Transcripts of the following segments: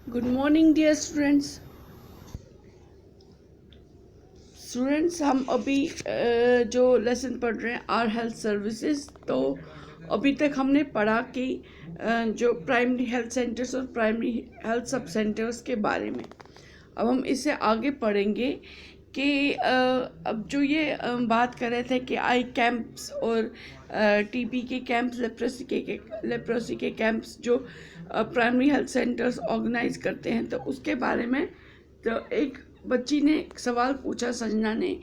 Good morning dear students हम अभी जो लेसन पढ़ रहे हैं आर हेल्थ सर्विसेज। तो अभी तक हमने पढ़ा कि जो प्राइमरी हेल्थ सेंटर्स और प्राइमरी हेल्थ सब सेंटर्स के बारे में। अब हम इससे आगे पढ़ेंगे कि अब जो ये बात कर रहे थे कि आई कैंप्स और टीबी के कैंप्स, लेप्रोसी के कैंप्स जो प्राइमरी हेल्थ सेंटर्स ऑर्गेनाइज करते हैं, तो उसके बारे में तो एक बच्ची ने एक सवाल पूछा, संजना ने,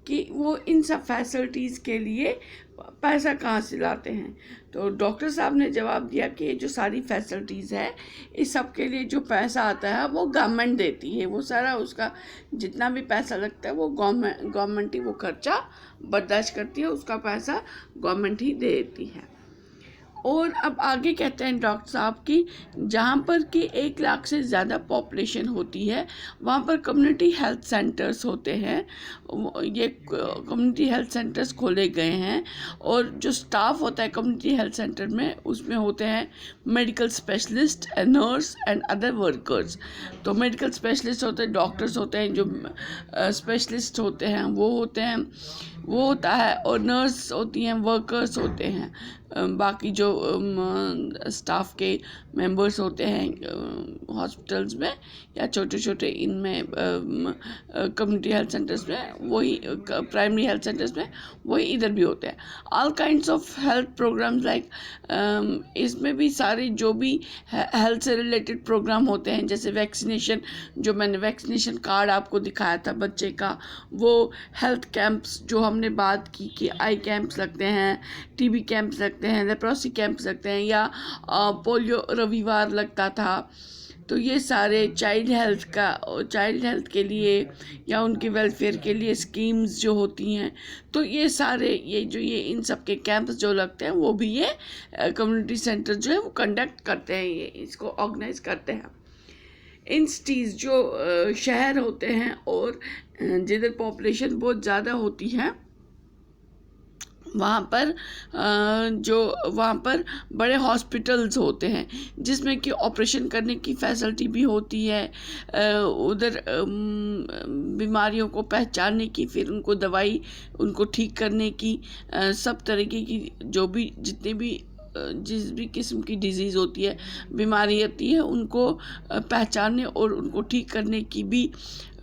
कि वो इन सब फैसिलिटीज़ के लिए पैसा कहाँ से लाते हैं। तो डॉक्टर साहब ने जवाब दिया कि ये जो सारी फैसिलिटीज़ है, इस सब के लिए जो पैसा आता है वो गवर्नमेंट देती है। वो सारा उसका जितना भी पैसा लगता है वो गवर्नमेंट ही वो खर्चा बर्दाश्त करती है, उसका पैसा गवर्नमेंट ही देती है। और अब आगे कहते हैं डॉक्टर साहब कि जहाँ पर कि 1 लाख से ज़्यादा पॉपुलेशन होती है वहाँ पर कम्युनिटी हेल्थ सेंटर्स होते हैं। ये कम्युनिटी हेल्थ सेंटर्स खोले गए हैं और जो स्टाफ होता है कम्युनिटी हेल्थ सेंटर में, उसमें होते हैं medical specialist, nurse and other workers. तो मेडिकल स्पेशलिस्ट होते हैं, डॉक्टर्स होते हैं, जो स्पेशलिस्ट होते हैं वो होता है, और नर्स होती हैं, वर्कर्स होते हैं, बाकी जो स्टाफ के मेंबर्स होते हैं हॉस्पिटल्स में या छोटे छोटे इनमें कम्युनिटी हेल्थ सेंटर्स में, वही प्राइमरी हेल्थ सेंटर्स में वही इधर भी होते हैं। All kinds of health programs like, इसमें भी सारे जो भी हेल्थ से रिलेटेड प्रोग्राम होते हैं, जैसे वैक्सीनेशन, जो मैंने वैक्सीनेशन कार्ड आपको दिखाया था बच्चे का, वो हेल्थ कैंप्स जो हमने बात की कि आई कैंप्स लगते हैं, टीबी कैंप्स लगते हैं, लेप्रोसी कैंप्स लगते हैं, या पोलियो रविवार लगता था। तो ये सारे चाइल्ड हेल्थ के लिए या उनके वेलफेयर के लिए स्कीम्स जो होती हैं, तो ये सारे ये इन सब के कैंप्स जो लगते हैं वो भी ये कम्युनिटी सेंटर जो है वो कंडक्ट करते हैं, ये इसको ऑर्गेनाइज करते हैं। इन सिटीज़ जो शहर होते हैं और जिधर पॉपुलेशन बहुत ज़्यादा होती है, वहाँ पर बड़े हॉस्पिटल्स होते हैं जिसमें कि ऑपरेशन करने की फैसिलिटी भी होती है, उधर बीमारियों को पहचानने की, फिर उनको दवाई, उनको ठीक करने की, सब तरीके की जो भी जिस भी किस्म की डिजीज़ होती है, बीमारी होती है, उनको पहचानने और उनको ठीक करने की भी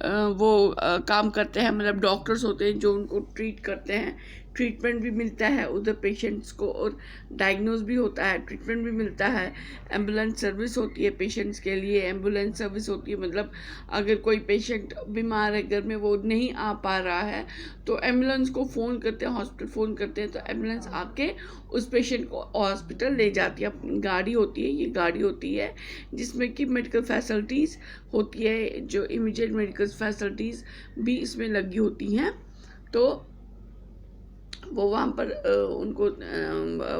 वो काम करते हैं। मतलब डॉक्टर्स होते हैं जो उनको ट्रीट करते हैं, ट्रीटमेंट भी मिलता है उधर पेशेंट्स को, और डायग्नोज भी होता है, ट्रीटमेंट भी मिलता है। एम्बुलेंस सर्विस होती है पेशेंट्स के लिए, एम्बुलेंस सर्विस होती है, मतलब अगर कोई पेशेंट बीमार है घर में, वो नहीं आ पा रहा है, तो एम्बुलेंस को फ़ोन करते हैं, हॉस्पिटल फ़ोन करते हैं, तो एम्बुलेंस आके उस पेशेंट को हॉस्पिटल ले जाती है। अपनी गाड़ी होती है, ये गाड़ी होती है जिसमें कि मेडिकल फैसिलिटीज़ होती है, जो इमीडिएट मेडिकल फैसिलिटीज़ भी इसमें लगी होती हैं। तो वो वहाँ पर उनको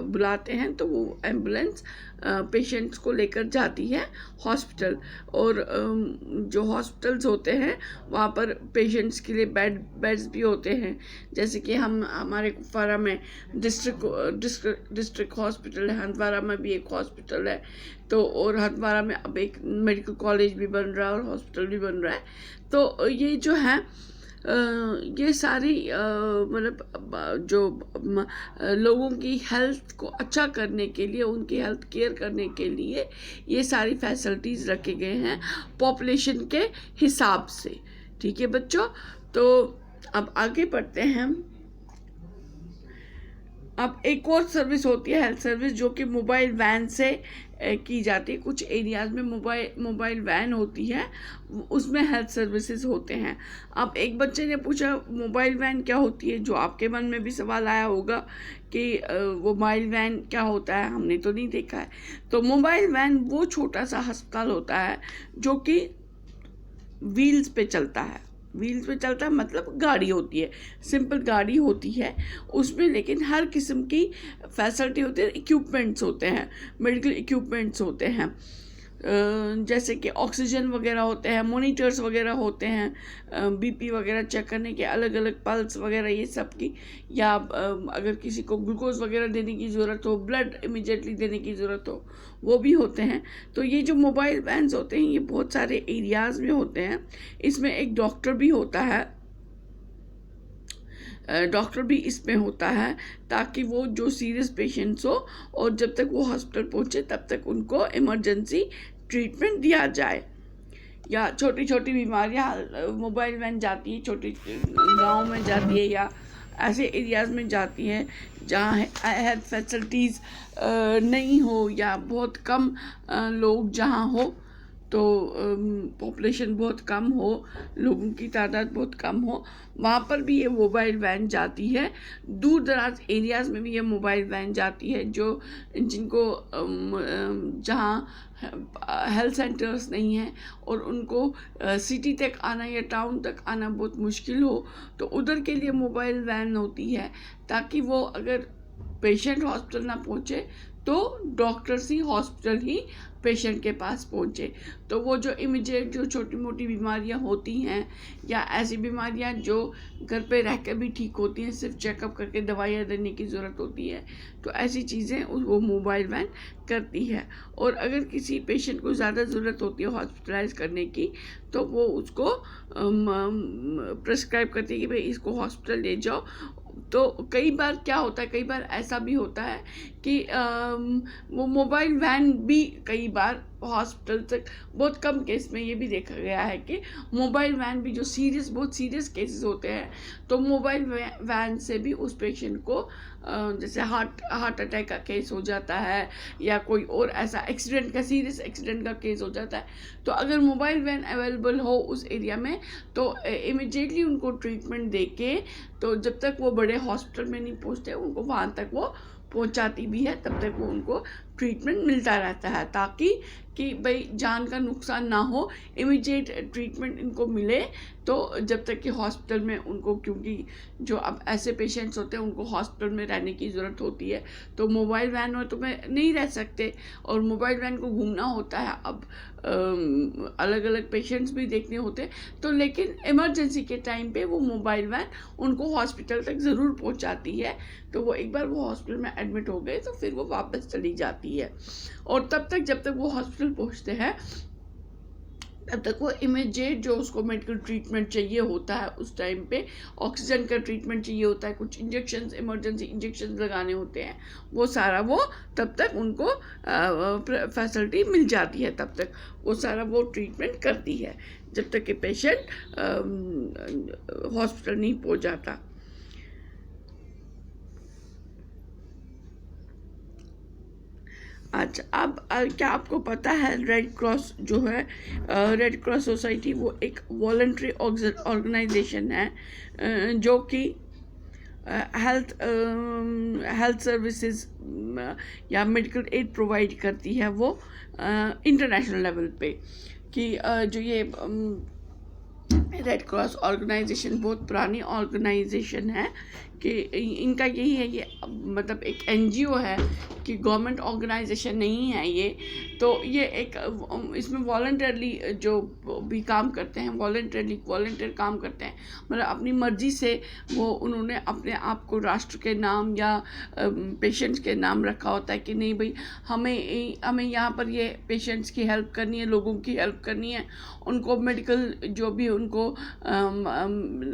बुलाते हैं, तो वो एम्बुलेंस पेशेंट्स को लेकर जाती है हॉस्पिटल। और जो हॉस्पिटल्स होते हैं वहाँ पर पेशेंट्स के लिए बेड्स भी होते हैं, जैसे कि हमारे कुपवारा में डिस्ट्रिक्ट हॉस्पिटल है, हंदवारा में भी एक हॉस्पिटल है, तो और हंदवारा में अब एक मेडिकल कॉलेज भी बन रहा है और हॉस्पिटल भी बन रहा है। तो ये जो है ये सारी मतलब जो लोगों की हेल्थ को अच्छा करने के लिए, उनकी हेल्थ केयर करने के लिए ये सारी फैसिलिटीज़ रखे गए हैं पॉपुलेशन के हिसाब से। ठीक है बच्चों, तो अब आगे बढ़ते हैं हम। अब एक और सर्विस होती है हेल्थ सर्विस, जो कि मोबाइल वैन से की जाती है। कुछ एरियाज़ में मोबाइल वैन होती है, उसमें हेल्थ सर्विसेज होते हैं। अब एक बच्चे ने पूछा मोबाइल वैन क्या होती है, जो आपके मन में भी सवाल आया होगा कि वो मोबाइल वैन क्या होता है, हमने तो नहीं देखा है। तो मोबाइल वैन वो छोटा सा अस्पताल होता है जो कि व्हील्स पे चलता है। व्हील्स पे चलता है मतलब गाड़ी होती है, सिंपल गाड़ी होती है उसमें, लेकिन हर किस्म की फैसिलिटी होती है, इक्विपमेंट्स होते हैं, मेडिकल इक्विपमेंट्स होते हैं। जैसे कि ऑक्सीजन वगैरह होते हैं, मोनीटर्स वगैरह होते हैं, बीपी वगैरह चेक करने के, अलग अलग पल्स वगैरह ये सब की, या अगर किसी को ग्लूकोज वगैरह देने की ज़रूरत हो, ब्लड इमिडिएटली देने की ज़रूरत हो, वो भी होते हैं। तो ये जो मोबाइल वैन्स होते हैं ये बहुत सारे एरियाज़ में होते हैं। इसमें एक डॉक्टर भी होता है, डॉक्टर भी इसमें होता है, ताकि वो जो सीरियस पेशेंट्स हो और जब तक वो हॉस्पिटल पहुँचे तब तक उनको इमरजेंसी ट्रीटमेंट दिया जाए। या छोटी छोटी बीमारियाँ मोबाइल वैन जाती है, छोटी गांव में जाती है या ऐसे एरियाज़ में जाती है जहाँ हेल्थ फैसिलिटीज़ नहीं हो या बहुत कम लोग जहाँ हो, तो पॉपुलेशन बहुत कम हो, लोगों की तादाद बहुत कम हो, वहाँ पर भी ये मोबाइल वैन जाती है। दूर दराज एरियाज़ में भी ये मोबाइल वैन जाती है, जो जिनको जहाँ हेल्थ सेंटर्स नहीं हैं और उनको सिटी तक आना या टाउन तक आना बहुत मुश्किल हो, तो उधर के लिए मोबाइल वैन होती है, ताकि वो अगर पेशेंट हॉस्पिटल ना पहुँचे तो डॉक्टर्स ही हॉस्पिटल ही पेशेंट के पास पहुँचे। तो वो जो इमीडिएट जो छोटी मोटी बीमारियां होती हैं या ऐसी बीमारियां जो घर पे रह कर भी ठीक होती हैं, सिर्फ चेकअप करके दवाइयाँ देने की ज़रूरत होती है, तो ऐसी चीज़ें वो मोबाइल वैन करती है। और अगर किसी पेशेंट को ज़्यादा ज़रूरत होती है हॉस्पिटलाइज करने की, तो वो उसको प्रिस्क्राइब करती है कि भाई इसको हॉस्पिटल ले जाओ। तो कई बार क्या होता है, कई बार ऐसा भी होता है कि वो मोबाइल वैन भी कई बार हॉस्पिटल तक, बहुत कम केस में ये भी देखा गया है कि मोबाइल वैन भी जो बहुत सीरियस केसेस होते हैं, तो मोबाइल वैन से भी उस पेशेंट को जैसे हार्ट अटैक का केस हो जाता है या कोई और ऐसा एक्सीडेंट का, सीरियस एक्सीडेंट का केस हो जाता है, तो अगर मोबाइल वैन अवेलेबल हो उस एरिया में तो इमिडिएटली उनको ट्रीटमेंट दे के, तो जब तक वो बड़े हॉस्पिटल में नहीं पहुंचते उनको वहाँ तक वो पहुंचाती भी है, तब तक वो उनको ट्रीटमेंट मिलता रहता है, ताकि कि भाई जान का नुकसान ना हो, इमीडिएट ट्रीटमेंट इनको मिले। तो जब तक कि हॉस्पिटल में उनको, क्योंकि जो अब ऐसे पेशेंट्स होते हैं उनको हॉस्पिटल में रहने की ज़रूरत होती है, तो मोबाइल वैन में तो में नहीं रह सकते और मोबाइल वैन को घूमना होता है। अब अलग अलग पेशेंट्स भी देखने होते हैं, तो लेकिन इमरजेंसी के टाइम पे वो मोबाइल वैन उनको हॉस्पिटल तक ज़रूर पहुंचाती है। तो वो एक बार वो हॉस्पिटल में एडमिट हो गए तो फिर वो वापस चली जाती है, और तब तक जब तक वो हॉस्पिटल पहुंचते हैं तब तक वो इमीडिएट जो उसको मेडिकल ट्रीटमेंट चाहिए होता है, उस टाइम पे ऑक्सीजन का ट्रीटमेंट चाहिए होता है, कुछ इंजेक्शंस, इमरजेंसी इंजेक्शंस लगाने होते हैं, वो सारा वो तब तक उनको फैसिलिटी मिल जाती है, तब तक वो सारा वो ट्रीटमेंट करती है जब तक कि पेशेंट हॉस्पिटल नहीं पहुंच जाता। अच्छा, अब क्या आपको पता है रेड क्रॉस जो है, रेड क्रॉस सोसाइटी वो एक वॉलंटरी ऑर्गेनाइजेशन है जो कि हेल्थ सर्विसेज या मेडिकल एड प्रोवाइड करती है वो इंटरनेशनल लेवल पे। कि जो ये रेड क्रॉस ऑर्गेनाइजेशन बहुत पुरानी ऑर्गेनाइजेशन है, कि इनका यही है, ये मतलब एक एनजीओ है, कि गवर्नमेंट ऑर्गेनाइजेशन नहीं है ये। तो ये एक इसमें वॉलंटरली जो भी काम करते हैं, वॉलंटियर काम करते हैं, मतलब अपनी मर्जी से वो उन्होंने अपने आप को राष्ट्र के नाम या पेशेंट्स के नाम रखा होता है कि नहीं भाई हमें यहाँ पर ये पेशेंट्स की हेल्प करनी है, लोगों की हेल्प करनी है, उनको मेडिकल जो भी उनको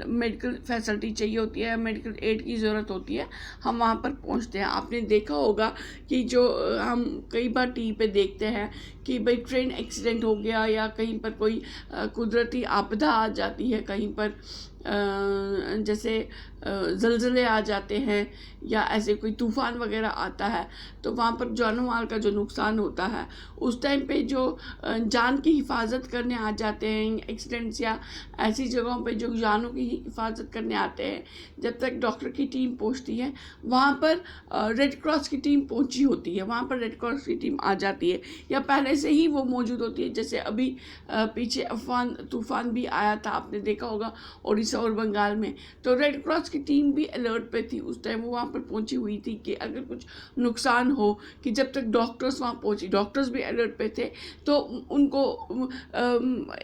मेडिकल फैसिलिटी चाहिए होती है, मेडिकल एड की ज़रूरत होती है, हम वहाँ पर पहुँचते हैं। आपने देखा होगा कि जो हम कई बार टीवी पे देखते हैं कि भाई ट्रेन एक्सीडेंट हो गया या कहीं पर कोई कुदरती आपदा आ जाती है, कहीं पर जैसे ज़लज़ले आ जाते हैं या ऐसे कोई तूफ़ान वगैरह आता है, तो वहाँ पर जानो माल का जो नुकसान होता है, उस टाइम पे जो जान की हिफाजत करने आ जाते हैं, एक्सीडेंट्स या ऐसी जगहों पे जो जानों की हिफाजत करने आते हैं, जब तक डॉक्टर की टीम पहुँचती है, वहाँ पर रेड क्रॉस की टीम पहुँची होती है, वहाँ पर रेड क्रॉस की टीम आ जाती है या पहले से ही वो मौजूद होती है। जैसे अभी पीछे अफवान तूफान भी आया था, आपने देखा होगा उड़ीसा और बंगाल में, तो रेड क्रॉस की टीम भी अलर्ट पे थी उस टाइम, वो वहाँ पर पहुँची हुई थी कि अगर कुछ नुकसान हो, कि जब तक डॉक्टर्स वहाँ पहुँची, डॉक्टर्स भी अलर्ट पे थे, तो उनको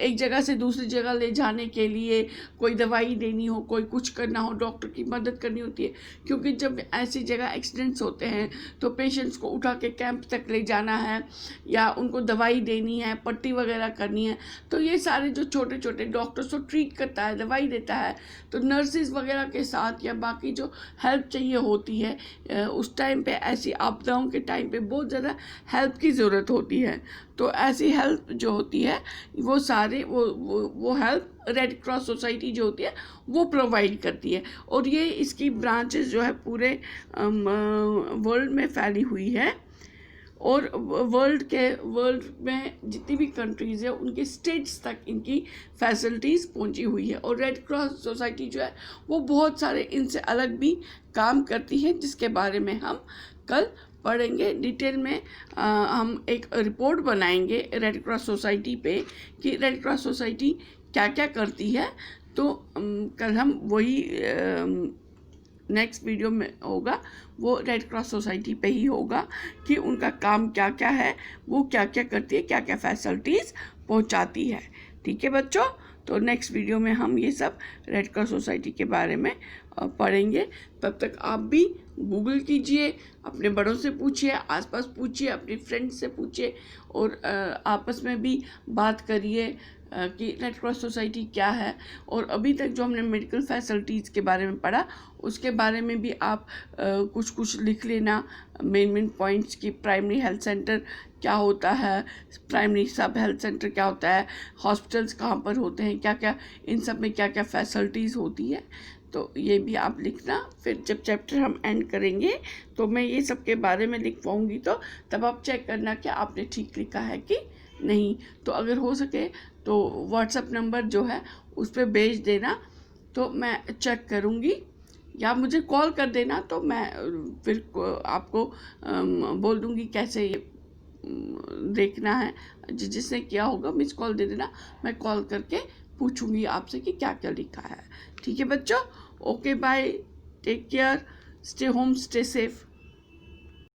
एक जगह से दूसरी जगह ले जाने के लिए कोई दवाई देनी हो, कोई कुछ करना हो, डॉक्टर की मदद करनी होती है। क्योंकि जब ऐसी जगह एक्सीडेंट्स होते हैं तो पेशेंट्स को उठा के कैंप तक ले जाना है या उनको दवाई देनी है, पट्टी वगैरह करनी है, तो ये सारे जो छोटे छोटे डॉक्टर्स तो ट्रीट करता है, दवाई देता है, तो नर्सिस वगैरह के साथ या बाकी जो हेल्प चाहिए होती है उस टाइम पे, ऐसी आपदाओं के टाइम पे बहुत ज़्यादा हेल्प की ज़रूरत होती है। तो ऐसी हेल्प जो होती है वो सारे वो हेल्प रेड क्रॉस सोसाइटी जो होती है वो प्रोवाइड करती है। और ये इसकी ब्रांचेस जो है पूरे वर्ल्ड में फैली हुई है, और वर्ल्ड में जितनी भी कंट्रीज़ है उनके स्टेट्स तक इनकी फैसिलिटीज़ पहुंची हुई है। और रेड क्रॉस सोसाइटी जो है वो बहुत सारे इनसे अलग भी काम करती है, जिसके बारे में हम कल पढ़ेंगे डिटेल में। हम एक रिपोर्ट बनाएंगे रेड क्रॉस सोसाइटी पे कि रेड क्रॉस सोसाइटी क्या क्या करती है। तो कल हम वही नेक्स्ट वीडियो में होगा, वो रेड क्रॉस सोसाइटी पे ही होगा कि उनका काम क्या क्या है, वो क्या क्या करती है, क्या क्या फैसिलिटीज़ पहुंचाती है। ठीक है बच्चों, तो नेक्स्ट वीडियो में हम ये सब रेड क्रॉस सोसाइटी के बारे में पढ़ेंगे। तब तक आप भी गूगल कीजिए, अपने बड़ों से पूछिए, आसपास पूछिए, अपने फ्रेंड्स से पूछिए, और आपस में भी बात करिए कि रेड क्रॉस सोसाइटी क्या है। और अभी तक जो हमने मेडिकल फैसिलिटीज़ के बारे में पढ़ा उसके बारे में भी आप कुछ कुछ लिख लेना, मेन पॉइंट्स की प्राइमरी हेल्थ सेंटर क्या होता है, प्राइमरी सब हेल्थ सेंटर क्या होता है, हॉस्पिटल्स कहाँ पर होते हैं, क्या क्या इन सब में क्या क्या फैसिलिटीज़ होती है, तो ये भी आप लिखना। फिर जब चैप्टर हम एंड करेंगे तो मैं ये सब के बारे में लिख पाऊँगी, तो तब आप चेक करना कि आपने ठीक लिखा है कि नहीं। तो अगर हो सके तो व्हाट्सएप नंबर जो है उस पर भेज देना, तो मैं चेक करूँगी, या मुझे कॉल कर देना, तो मैं फिर आपको बोल दूँगी कैसे देखना है। जिसने किया होगा मिस कॉल दे देना, मैं कॉल करके पूछूंगी आपसे कि क्या क्या लिखा है। ठीक है बच्चों, okay bye, take care, stay home, stay safe.